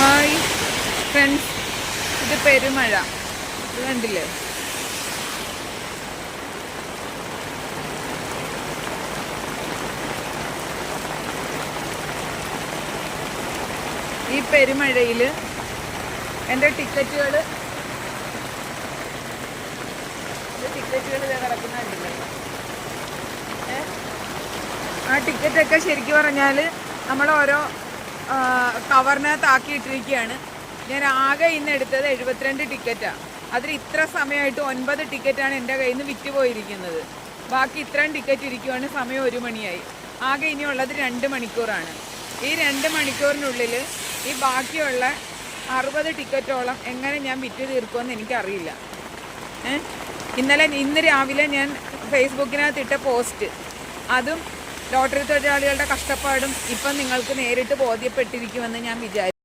Hi friends, ഇത് പെരുമഴ. ഇത് കണ്ടില്ലേ? ഈ പെരുമഴയിൽ എൻ്റെ ടിക്കറ്റുകൾ കിടക്കുന്ന കണ്ടില്ലേ? ആ ടിക്കറ്റൊക്കെ ശരിക്കും പറഞ്ഞാൽ നമ്മൾ ഓരോ കവറിനകത്ത് ആക്കിയിട്ടിരിക്കുകയാണ്. ഞാൻ ആകെ ഇന്ന് എടുത്തത് 72 ടിക്കറ്റാണ്. അതിൽ ഇത്ര സമയമായിട്ട് 9 ടിക്കറ്റാണ് എൻ്റെ കയ്യിൽ നിന്ന് വിറ്റുപോയിരിക്കുന്നത്. ബാക്കി ഇത്രയും ടിക്കറ്റ് ഇരിക്കുവാണ്. സമയം 1 മണിയായി. ആകെ ഇനിയുള്ളത് 2 മണിക്കൂറാണ്. ഈ 2 മണിക്കൂറിനുള്ളിൽ ഈ ബാക്കിയുള്ള 60 ടിക്കറ്റോളം എങ്ങനെ ഞാൻ വിറ്റ് തീർക്കുമെന്ന് എനിക്കറിയില്ല. ഇന്ന് രാവിലെ ഞാൻ ഫേസ്ബുക്കിനകത്ത് ഇട്ട പോസ്റ്റ്, അതും ലോട്ടറി തൊഴിലാളികളുടെ കഷ്ടപ്പാടും ഇപ്പം നിങ്ങൾക്ക് നേരിട്ട് ബോധ്യപ്പെട്ടിരിക്കുമെന്ന് ഞാൻ വിചാരിച്ചു.